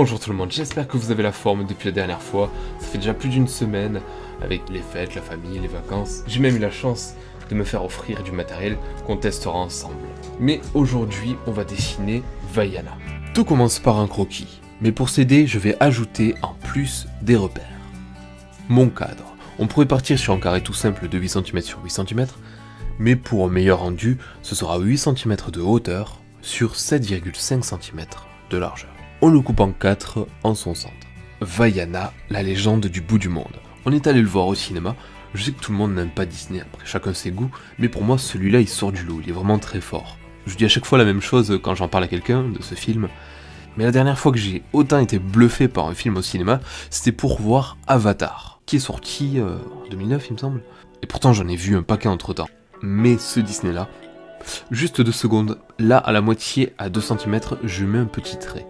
Bonjour tout le monde, j'espère que vous avez la forme depuis la dernière fois. Ça fait déjà plus d'une semaine, avec les fêtes, la famille, les vacances. J'ai même eu la chance de me faire offrir du matériel qu'on testera ensemble. Mais aujourd'hui, on va dessiner Vaiana. Tout commence par un croquis, mais pour s'aider, je vais ajouter en plus des repères. Mon cadre. On pourrait partir sur un carré tout simple de 8 cm sur 8 cm, mais pour un meilleur rendu, ce sera 8 cm de hauteur sur 7,5 cm de largeur. On le coupe en 4 en son centre. Vaiana, la légende du bout du monde. On est allé le voir au cinéma. Je sais que tout le monde n'aime pas Disney, après chacun ses goûts, mais pour moi celui-là il sort du lot, il est vraiment très fort. Je dis à chaque fois la même chose quand j'en parle à quelqu'un de ce film, mais la dernière fois que j'ai autant été bluffé par un film au cinéma, c'était pour voir Avatar, qui est sorti en 2009 il me semble, et pourtant j'en ai vu un paquet entre temps. Mais ce Disney là, juste 2 secondes, là à la moitié à 2 cm, je mets un petit trait.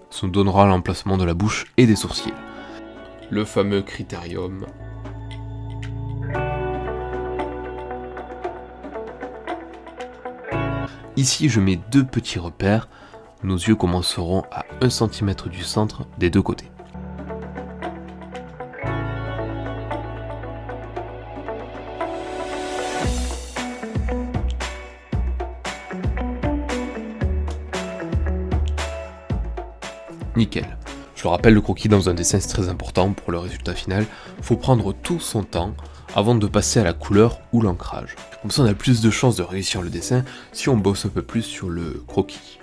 Ça nous donnera l'emplacement de la bouche et des sourcils. Le fameux critérium. Ici, je mets 2 petits repères. Nos yeux commenceront à 1 cm du centre des 2 côtés. Nickel. Je le rappelle, le croquis dans un dessin c'est très important pour le résultat final. Faut prendre tout son temps avant de passer à la couleur ou l'ancrage. Comme ça on a plus de chances de réussir le dessin si on bosse un peu plus sur le croquis.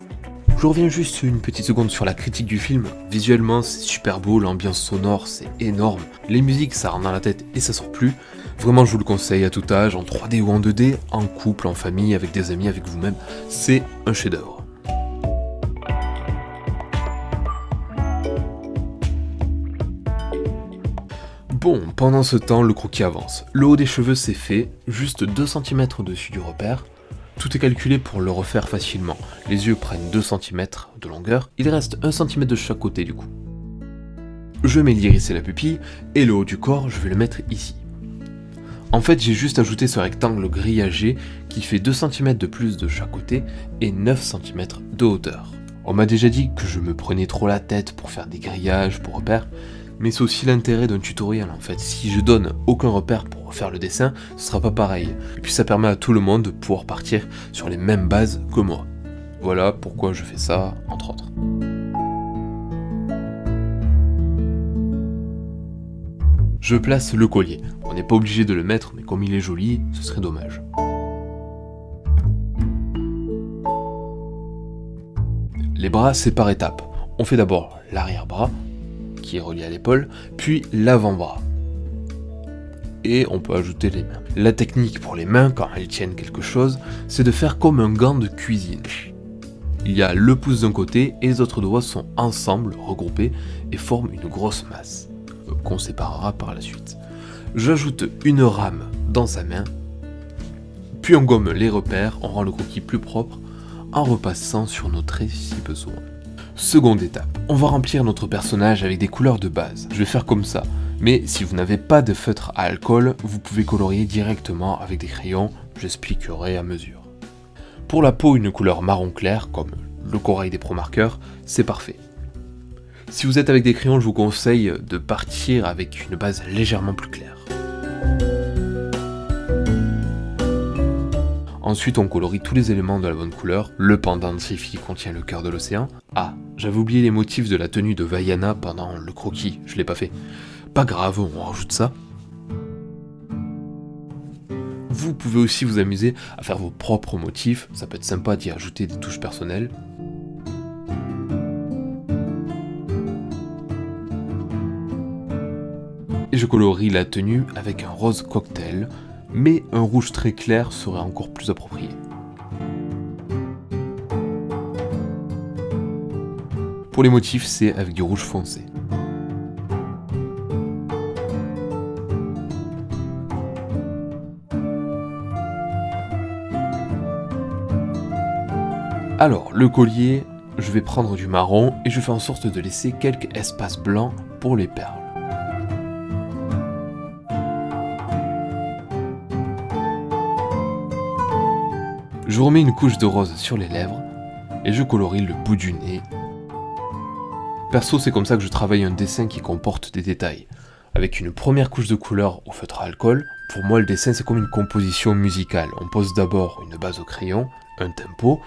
Je reviens juste une petite seconde sur la critique du film. Visuellement c'est super beau, l'ambiance sonore c'est énorme. Les musiques ça rentre dans la tête et ça sort plus. Vraiment je vous le conseille à tout âge, en 3D ou en 2D, en couple, en famille, avec des amis, avec vous-même. C'est un chef-d'œuvre. Bon, pendant ce temps, le croquis avance. Le haut des cheveux c'est fait, juste 2 cm au-dessus du repère. Tout est calculé pour le refaire facilement. Les yeux prennent 2 cm de longueur, il reste 1 cm de chaque côté du coup. Je mets l'iris et la pupille, et le haut du corps, je vais le mettre ici. En fait, j'ai juste ajouté ce rectangle grillagé qui fait 2 cm de plus de chaque côté et 9 cm de hauteur. On m'a déjà dit que je me prenais trop la tête pour faire des grillages, pour repères, mais c'est aussi l'intérêt d'un tutoriel en fait. Si je donne aucun repère pour faire le dessin, ce sera pas pareil. Et puis ça permet à tout le monde de pouvoir partir sur les mêmes bases que moi. Voilà pourquoi je fais ça, entre autres. Je place le collier. On n'est pas obligé de le mettre, mais comme il est joli, ce serait dommage. Les bras, c'est par étapes. On fait d'abord l'arrière-bras, qui est relié à l'épaule, puis l'avant-bras. Et on peut ajouter les mains. La technique pour les mains, quand elles tiennent quelque chose, c'est de faire comme un gant de cuisine. Il y a le pouce d'un côté et les autres doigts sont ensemble, regroupés, et forment une grosse masse, qu'on séparera par la suite. J'ajoute une rame dans sa main, puis on gomme les repères, on rend le croquis plus propre, en repassant sur nos traits si besoin. Seconde étape, on va remplir notre personnage avec des couleurs de base. Je vais faire comme ça, mais si vous n'avez pas de feutre à alcool, vous pouvez colorier directement avec des crayons, j'expliquerai à mesure. Pour la peau, une couleur marron clair, comme le corail des Pro Markers, c'est parfait. Si vous êtes avec des crayons, je vous conseille de partir avec une base légèrement plus claire. Ensuite, on colorie tous les éléments de la bonne couleur. Le pendentif qui contient le cœur de l'océan. Ah, j'avais oublié les motifs de la tenue de Vaiana pendant le croquis, je l'ai pas fait. Pas grave, on rajoute ça. Vous pouvez aussi vous amuser à faire vos propres motifs, ça peut être sympa d'y ajouter des touches personnelles. Et je colorie la tenue avec un rose cocktail, mais un rouge très clair serait encore plus approprié. Pour les motifs, c'est avec du rouge foncé. Alors, le collier, je vais prendre du marron et je fais en sorte de laisser quelques espaces blancs pour les perles. Je remets une couche de rose sur les lèvres et je colorie le bout du nez Perso, c'est comme ça que je travaille un dessin qui comporte des détails. Avec une première couche de couleur au feutre à alcool, pour moi le dessin c'est comme une composition musicale. On pose d'abord une base au crayon, un tempo,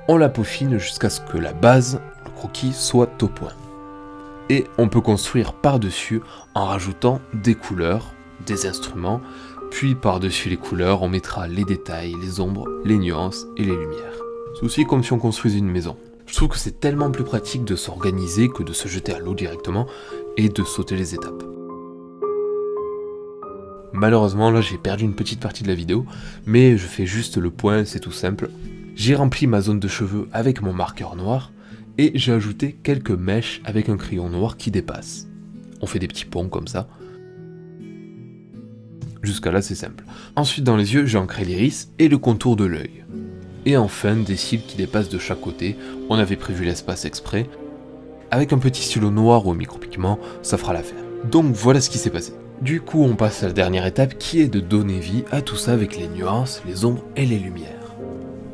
on la peaufine jusqu'à ce que la base, le croquis, soit au point. Et on peut construire par-dessus en rajoutant des couleurs, des instruments, puis par-dessus les couleurs on mettra les détails, les ombres, les nuances et les lumières. C'est aussi comme si on construisait une maison. Je trouve que c'est tellement plus pratique de s'organiser que de se jeter à l'eau directement et de sauter les étapes. Malheureusement, là j'ai perdu une petite partie de la vidéo, mais je fais juste le point, c'est tout simple. J'ai rempli ma zone de cheveux avec mon marqueur noir, et j'ai ajouté quelques mèches avec un crayon noir qui dépasse. On fait des petits ponts comme ça. Jusqu'à là c'est simple. Ensuite dans les yeux, j'ai ancré l'iris et le contour de l'œil. Et enfin des cils qui dépassent de chaque côté, on avait prévu l'espace exprès. Avec un petit stylo noir ou un micro-pigment, ça fera l'affaire. Donc voilà ce qui s'est passé. Du coup on passe à la dernière étape qui est de donner vie à tout ça avec les nuances, les ombres et les lumières.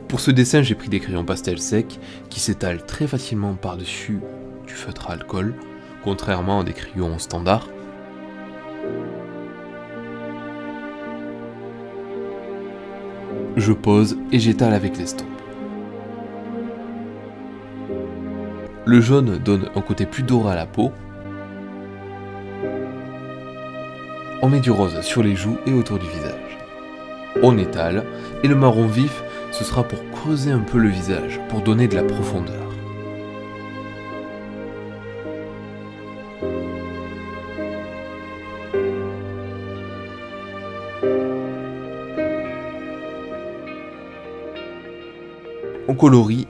Pour ce dessin j'ai pris des crayons pastel secs qui s'étalent très facilement par-dessus du feutre à alcool, contrairement à des crayons standards. Je pose et j'étale avec l'estompe. Le jaune donne un côté plus doré à la peau. On met du rose sur les joues et autour du visage. On étale, et le marron vif, ce sera pour creuser un peu le visage, pour donner de la profondeur. On colorie.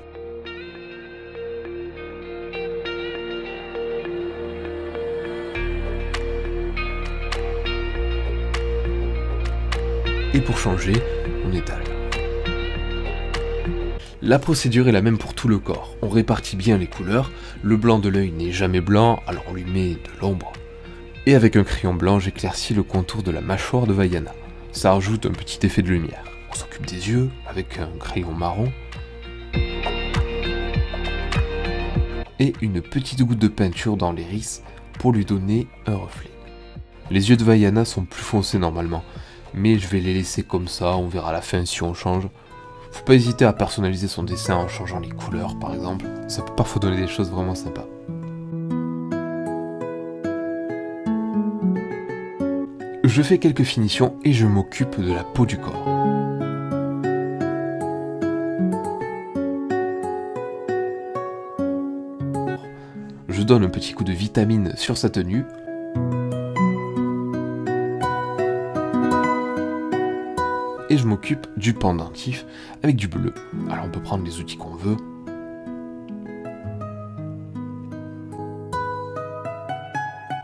Et pour changer, on étale. La procédure est la même pour tout le corps. On répartit bien les couleurs, le blanc de l'œil n'est jamais blanc, alors on lui met de l'ombre. Et avec un crayon blanc, j'éclaircis le contour de la mâchoire de Vaiana. Ça rajoute un petit effet de lumière. On s'occupe des yeux avec un crayon marron. Et une petite goutte de peinture dans l'iris pour lui donner un reflet. Les yeux de Vaiana sont plus foncés normalement, mais je vais les laisser comme ça, on verra à la fin si on change. Faut pas hésiter à personnaliser son dessin en changeant les couleurs par exemple, ça peut parfois donner des choses vraiment sympas. Je fais quelques finitions et je m'occupe de la peau du corps. Je donne un petit coup de vitamine sur sa tenue. Et je m'occupe du pendentif avec du bleu. Alors on peut prendre les outils qu'on veut.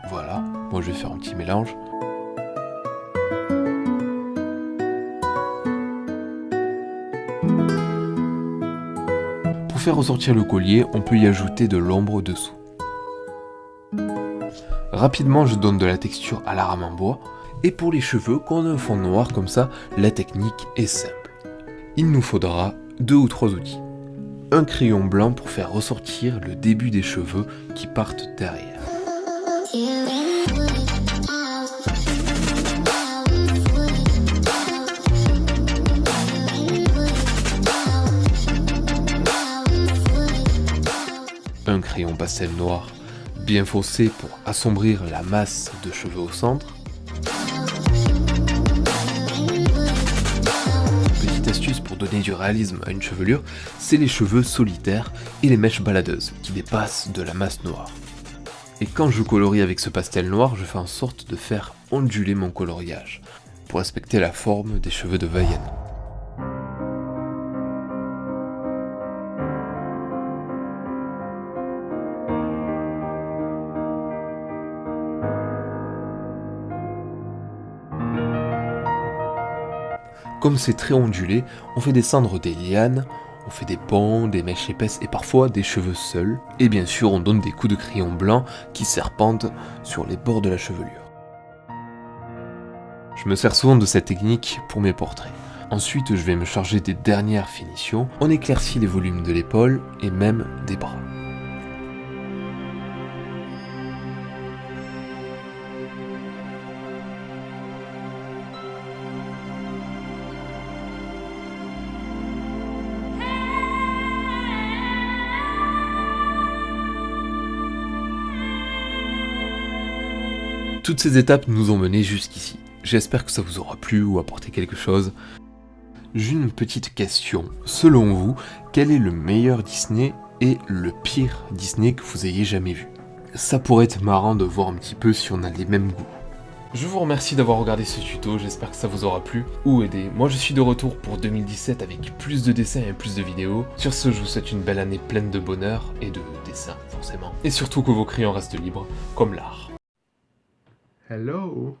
Voilà, moi je vais faire un petit mélange. Pour faire ressortir le collier, on peut y ajouter de l'ombre dessous. Rapidement, je donne de la texture à la rame en bois. Et pour les cheveux, quand on a un fond noir comme ça, la technique est simple. Il nous faudra 2 ou 3 outils. Un crayon blanc pour faire ressortir le début des cheveux qui partent derrière. Un crayon pastel noir bien foncé pour assombrir la masse de cheveux au centre. Petite astuce pour donner du réalisme à une chevelure, c'est les cheveux solitaires et les mèches baladeuses qui dépassent de la masse noire. Et quand je colorie avec ce pastel noir, je fais en sorte de faire onduler mon coloriage pour respecter la forme des cheveux de Vaiana. Comme c'est très ondulé, on fait descendre des lianes, on fait des ponts, des mèches épaisses et parfois des cheveux seuls. Et bien sûr, on donne des coups de crayon blanc qui serpentent sur les bords de la chevelure. Je me sers souvent de cette technique pour mes portraits. Ensuite, je vais me charger des dernières finitions. On éclaircit les volumes de l'épaule et même des bras. Toutes ces étapes nous ont menés jusqu'ici. J'espère que ça vous aura plu ou apporté quelque chose. J'ai une petite question. Selon vous, quel est le meilleur Disney et le pire Disney que vous ayez jamais vu? Ça pourrait être marrant de voir un petit peu si on a les mêmes goûts. Je vous remercie d'avoir regardé ce tuto, j'espère que ça vous aura plu ou aidé. Moi je suis de retour pour 2017 avec plus de dessins et plus de vidéos. Sur ce, je vous souhaite une belle année pleine de bonheur et de dessins forcément. Et surtout que vos crayons restent libres, comme l'art. Hello.